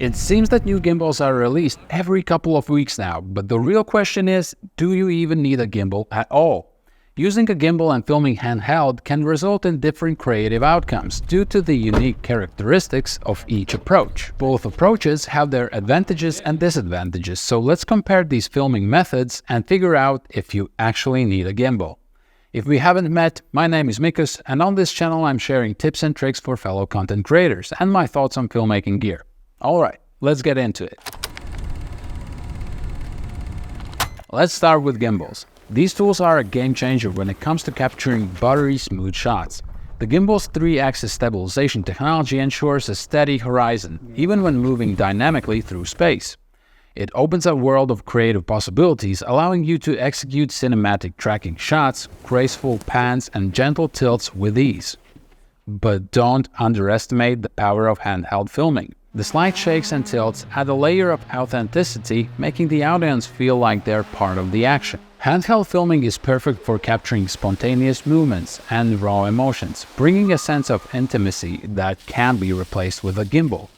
It seems that new gimbals are released every couple of weeks now, but the real question is, do you even need a gimbal at all? Using a gimbal and filming handheld can result in different creative outcomes due to the unique characteristics of each approach. Both approaches have their advantages and disadvantages, so let's compare these filming methods and figure out if you actually need a gimbal. If we haven't met, my name is Mikus, and on this channel I'm sharing tips and tricks for fellow content creators and my thoughts on filmmaking gear. Alright, let's get into it. Let's start with gimbals. These tools are a game changer when it comes to capturing buttery smooth shots. The gimbal's 3-axis stabilization technology ensures a steady horizon, even when moving dynamically through space. It opens a world of creative possibilities, allowing you to execute cinematic tracking shots, graceful pans, and gentle tilts with ease. But don't underestimate the power of handheld filming. The slight shakes and tilts add a layer of authenticity, making the audience feel like they're part of the action. Handheld filming is perfect for capturing spontaneous movements and raw emotions, bringing a sense of intimacy that can't be replaced with a gimbal.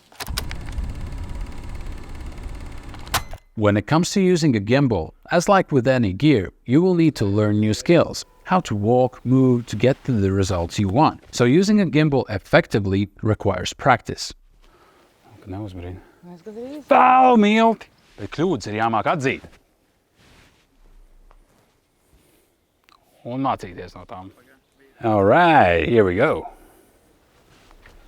When it comes to using a gimbal, as like with any gear, you will need to learn new skills, how to walk, move to get to the results you want. So using a gimbal effectively requires practice. Tālu milti! Bet kļūdas ir jāmāk atzīt. Un mācīties no tām. Alright, here we go.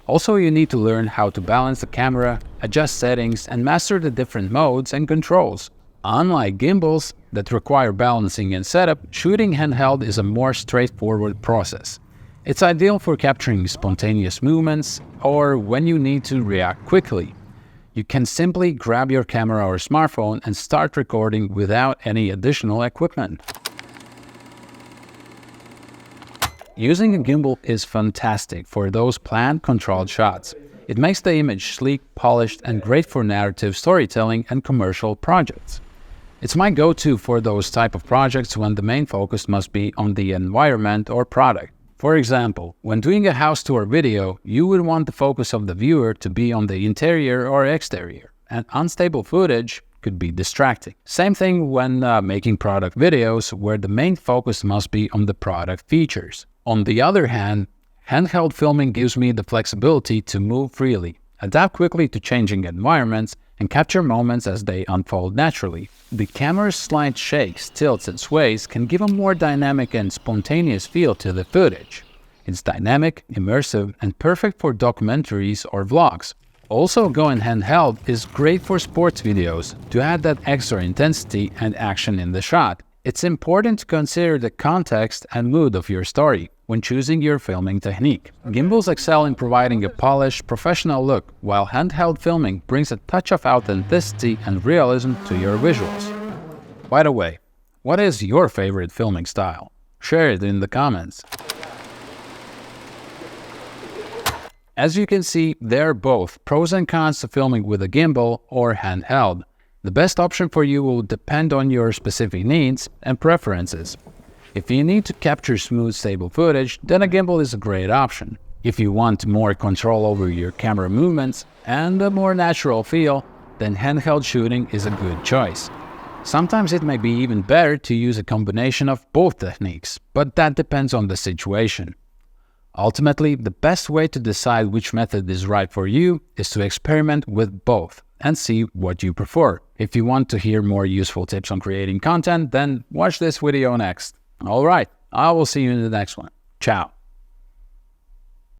Also, you need to learn how to balance the camera, adjust settings, and master the different modes and controls. Unlike gimbals that require balancing and setup, shooting handheld is a more straightforward process. It's ideal for capturing spontaneous movements or when you need to react quickly. You can simply grab your camera or smartphone and start recording without any additional equipment. Using a gimbal is fantastic for those planned, controlled shots. It makes the image sleek, polished, and great for narrative storytelling and commercial projects. It's my go-to for those type of projects when the main focus must be on the environment or product. For example, when doing a house tour video, you would want the focus of the viewer to be on the interior or exterior, and unstable footage could be distracting. Same thing when making product videos, where the main focus must be on the product features. On the other hand, handheld filming gives me the flexibility to move freely, adapt quickly to changing environments, and capture moments as they unfold naturally. The camera's slight shakes, tilts, and sways can give a more dynamic and spontaneous feel to the footage. It's dynamic, immersive, and perfect for documentaries or vlogs. Also, going handheld is great for sports videos to add that extra intensity and action in the shot. It's important to consider the context and mood of your story when choosing your filming technique. Gimbals excel in providing a polished, professional look, while handheld filming brings a touch of authenticity and realism to your visuals. By the way, what is your favorite filming style? Share it in the comments. As you can see, there are both pros and cons to filming with a gimbal or handheld. The best option for you will depend on your specific needs and preferences. If you need to capture smooth, stable footage, then a gimbal is a great option. If you want more control over your camera movements and a more natural feel, then handheld shooting is a good choice. Sometimes it may be even better to use a combination of both techniques, but that depends on the situation. Ultimately, the best way to decide which method is right for you is to experiment with both and see what you prefer. If you want to hear more useful tips on creating content, then watch this video next. Alright, I will see you in the next one. Ciao.